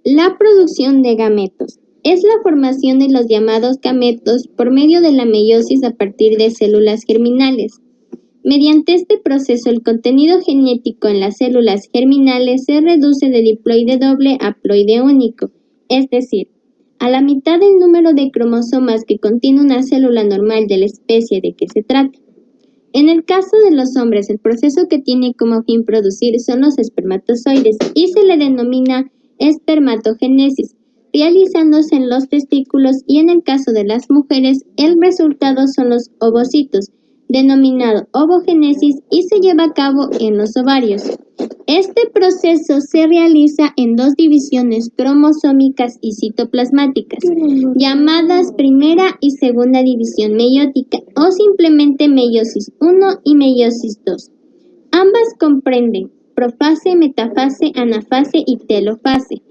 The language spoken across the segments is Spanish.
La producción de gametos es la formación de los llamados gametos por medio de la meiosis a partir de células germinales. Mediante este proceso, el contenido genético en las células germinales se reduce de diploide doble a ploide único, es decir, a la mitad del número de cromosomas que contiene una célula normal de la especie de que se trata. En el caso de los hombres, el proceso que tiene como fin producir son los espermatozoides y se le denomina espermatogénesis, realizándose en los testículos, y en el caso de las mujeres, el resultado son los ovocitos, denominado ovogénesis, y se lleva a cabo en los ovarios. Este proceso se realiza en dos divisiones cromosómicas y citoplasmáticas, llamadas primera y segunda división meiótica, o simplemente meiosis 1 y meiosis 2. Ambas comprenden profase, metafase, anafase y telofase.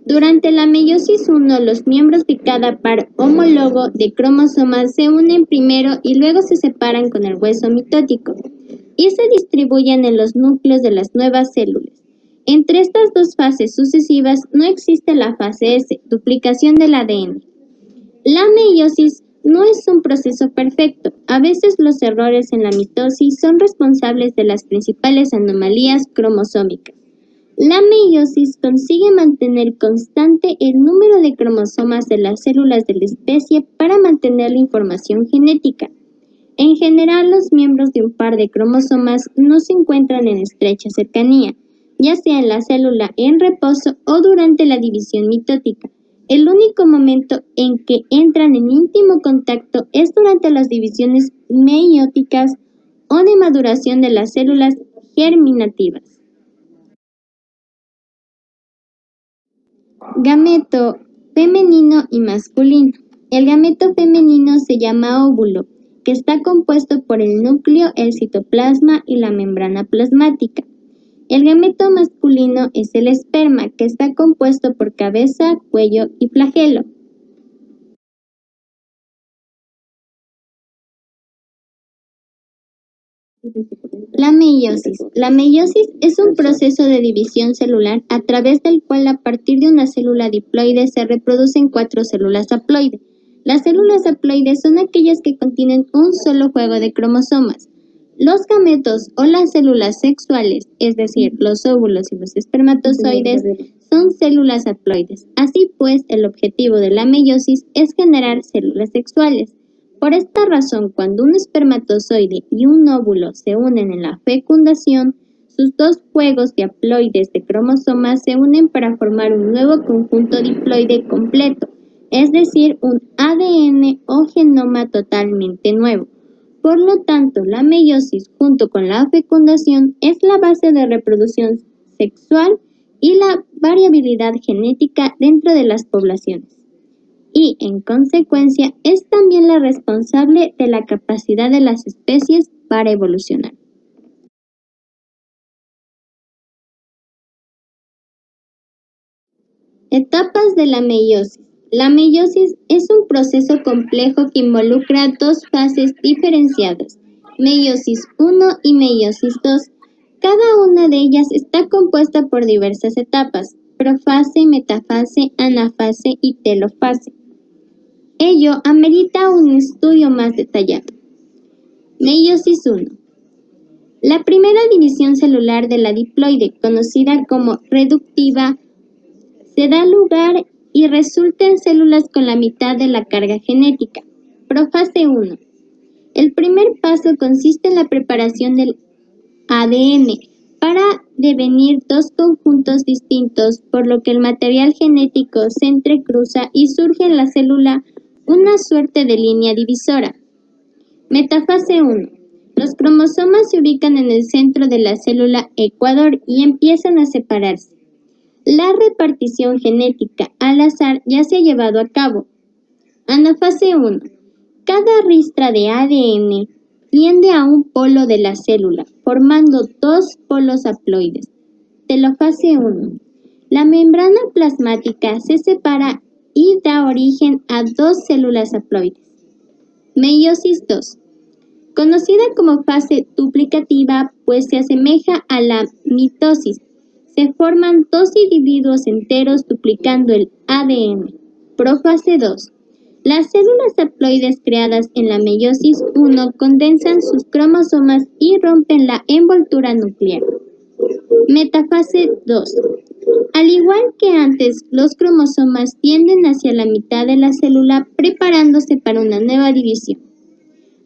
Durante la meiosis 1, los miembros de cada par homólogo de cromosomas se unen primero y luego se separan con el hueso mitótico y se distribuyen en los núcleos de las nuevas células. Entre estas dos fases sucesivas no existe la fase S, duplicación del ADN. La meiosis no es un proceso perfecto. A veces los errores en la mitosis son responsables de las principales anomalías cromosómicas. La meiosis consigue mantener constante el número de cromosomas de las células de la especie para mantener la información genética. En general, los miembros de un par de cromosomas no se encuentran en estrecha cercanía, ya sea en la célula en reposo o durante la división mitótica. El único momento en que entran en íntimo contacto es durante las divisiones meióticas o de maduración de las células germinativas. Gameto femenino y masculino. El gameto femenino se llama óvulo, que está compuesto por el núcleo, el citoplasma y la membrana plasmática. El gameto masculino es el esperma, que está compuesto por cabeza, cuello y flagelo. La meiosis. La meiosis es un proceso de división celular a través del cual, a partir de una célula diploide, se reproducen 4 células haploides. Las células haploides son aquellas que contienen un solo juego de cromosomas. Los gametos o las células sexuales, es decir, los óvulos y los espermatozoides, son células haploides. Así pues, el objetivo de la meiosis es generar células sexuales. Por esta razón, cuando un espermatozoide y un óvulo se unen en la fecundación, sus dos juegos de haploides de cromosomas se unen para formar un nuevo conjunto diploide completo, es decir, un ADN o genoma totalmente nuevo. Por lo tanto, la meiosis junto con la fecundación es la base de reproducción sexual y la variabilidad genética dentro de las poblaciones. Y, en consecuencia, es también la responsable de la capacidad de las especies para evolucionar. Etapas de la meiosis. La meiosis es un proceso complejo que involucra dos fases diferenciadas, meiosis 1 y meiosis 2. Cada una de ellas está compuesta por diversas etapas, profase, metafase, anafase y telofase. Ello amerita un estudio más detallado. Meiosis 1. La primera división celular de la diploide, conocida como reductiva, se da lugar y resulta en células con la mitad de la carga genética. Profase 1. El primer paso consiste en la preparación del ADN para devenir dos conjuntos distintos, por lo que el material genético se entrecruza y surge en la célula una suerte de línea divisora. Metafase 1. Los cromosomas se ubican en el centro de la célula ecuador y empiezan a separarse. La repartición genética al azar ya se ha llevado a cabo. Anafase 1. Cada ristra de ADN tiende a un polo de la célula, formando dos polos haploides. Telofase 1. La membrana plasmática se separa y da origen a dos células haploides. Meiosis 2. Conocida como fase duplicativa, pues se asemeja a la mitosis. Se forman dos individuos enteros duplicando el ADN. Profase 2. Las células haploides creadas en la meiosis 1 condensan sus cromosomas y rompen la envoltura nuclear. Metafase 2. Al igual que antes, los cromosomas tienden hacia la mitad de la célula preparándose para una nueva división.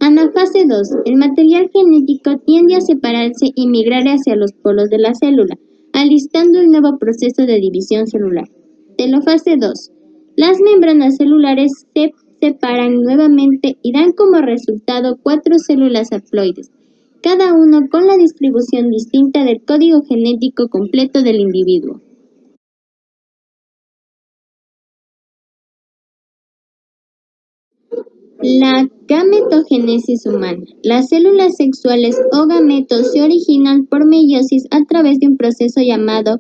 Anafase 2. El material genético tiende a separarse y migrar hacia los polos de la célula, alistando el nuevo proceso de división celular. Telofase 2. Las membranas celulares se separan nuevamente y dan como resultado 4 células haploides, cada uno con la distribución distinta del código genético completo del individuo. La gametogénesis humana. Las células sexuales o gametos se originan por meiosis a través de un proceso llamado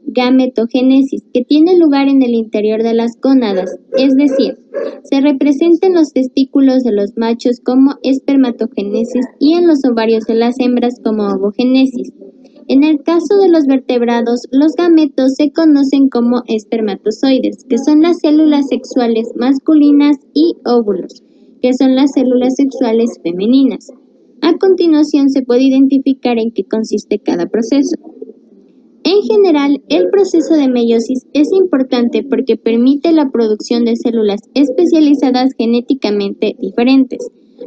gametogénesis, que tiene lugar en el interior de las gónadas, es decir, se representa en los testículos de los machos como espermatogénesis y en los ovarios de las hembras como ovogénesis. En el caso de los vertebrados, los gametos se conocen como espermatozoides, que son las células sexuales masculinas, y óvulos, que son las células sexuales femeninas. A continuación se puede identificar en qué consiste cada proceso. En general, el proceso de meiosis es importante porque permite la producción de células especializadas genéticamente diferentes,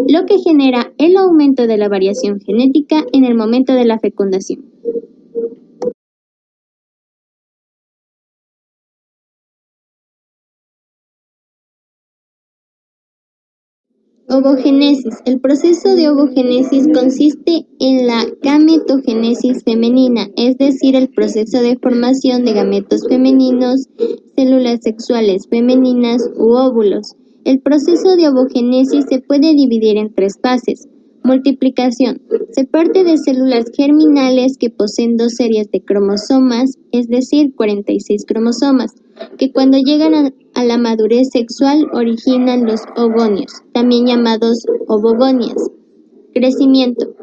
lo que genera el aumento de la variación genética en el momento de la fecundación. Ovogénesis. El proceso de ovogénesis consiste en la gametogénesis femenina, es decir, el proceso de formación de gametos femeninos, células sexuales femeninas u óvulos. El proceso de ovogénesis se puede dividir en 3 fases. Multiplicación. Se parte de células germinales que poseen 2 series de cromosomas, es decir, 46 cromosomas, que cuando llegan a la madurez sexual originan los ogonios, también llamados ovogonias. Crecimiento.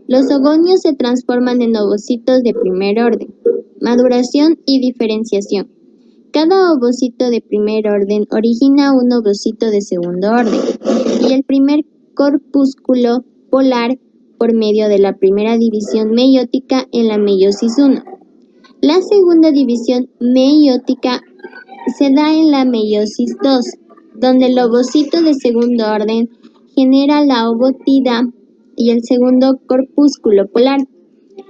Los ogonios se transforman en ovocitos de primer orden. Maduración y diferenciación. Cada ovocito de primer orden origina un ovocito de segundo orden, y el primer corpúsculo polar por medio de la primera división meiótica en la meiosis 1. La segunda división meiótica se da en la meiosis 2, donde el ovocito de segundo orden genera la ovotida y el segundo corpúsculo polar.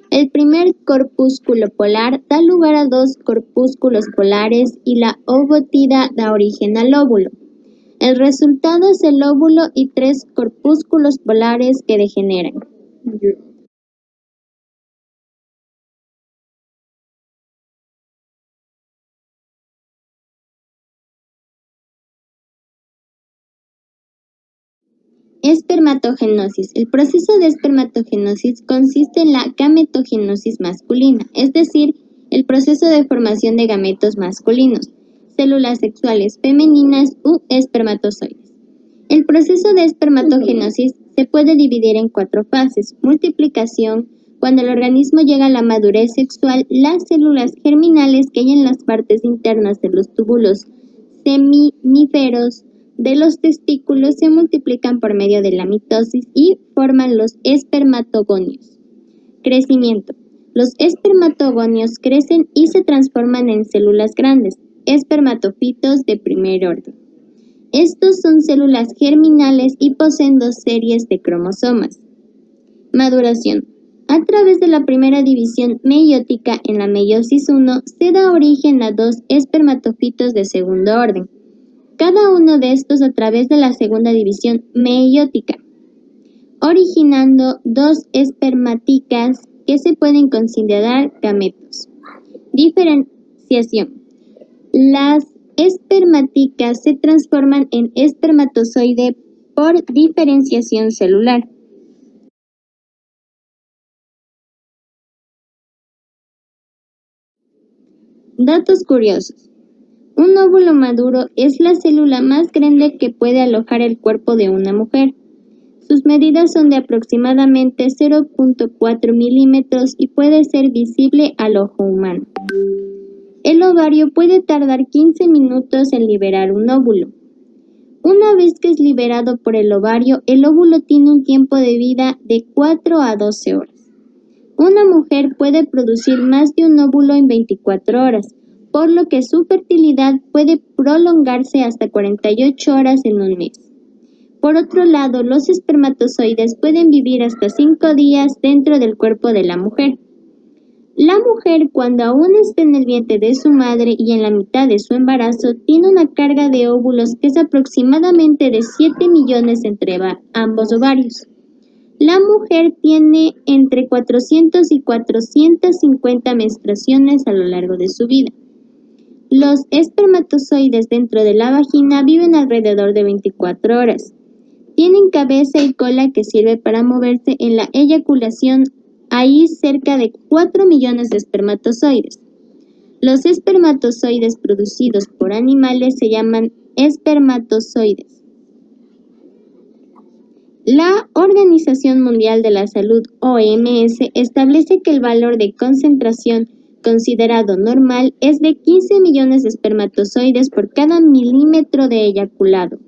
El primer corpúsculo polar da lugar a 2 corpúsculos polares y la ovotida da origen al óvulo. El resultado es el óvulo y 3 corpúsculos polares que degeneran. Espermatogenosis. El proceso de espermatogenosis consiste en la gametogenosis masculina, es decir, el proceso de formación de gametos masculinos, células sexuales femeninas u espermatozoides. El proceso de espermatogenosis se puede dividir en 4 fases. Multiplicación. Cuando el organismo llega a la madurez sexual, las células germinales que hay en las partes internas de los túbulos seminíferos de los testículos se multiplican por medio de la mitosis y forman los espermatogonios. Crecimiento. Los espermatogonios crecen y se transforman en células grandes, espermatofitos de primer orden. Estos son células germinales y poseen 2 series de cromosomas. Maduración. A través de la primera división meiótica en la meiosis 1 se da origen a 2 espermatofitos de segundo orden, cada uno de estos a través de la segunda división meiótica, originando 2 espermáticas que se pueden considerar gametos. Diferenciación. Las espermáticas se transforman en espermatozoide por diferenciación celular. Datos curiosos. Un óvulo maduro es la célula más grande que puede alojar el cuerpo de una mujer. Sus medidas son de aproximadamente 0.4 milímetros y puede ser visible al ojo humano. El ovario puede tardar 15 minutos en liberar un óvulo. Una vez que es liberado por el óvulo tiene un tiempo de vida de 4 a 12 horas. Una mujer puede producir más de un óvulo en 24 horas, por lo que su fertilidad puede prolongarse hasta 48 horas en un mes. Por otro lado, los espermatozoides pueden vivir hasta 5 días dentro del cuerpo de la mujer. La mujer, cuando aún está en el vientre de su madre y en la mitad de su embarazo, tiene una carga de óvulos que es aproximadamente de 7 millones entre ambos ovarios. La mujer tiene entre 400 y 450 menstruaciones a lo largo de su vida. Los espermatozoides dentro de la vagina viven alrededor de 24 horas. Tienen cabeza y cola que sirve para moverse en la eyaculación. Hay cerca de 4 millones de espermatozoides. Los espermatozoides producidos por animales se llaman espermatozoides. La Organización Mundial de la Salud, OMS, establece que el valor de concentración considerado normal es de 15 millones de espermatozoides por cada milímetro de eyaculado.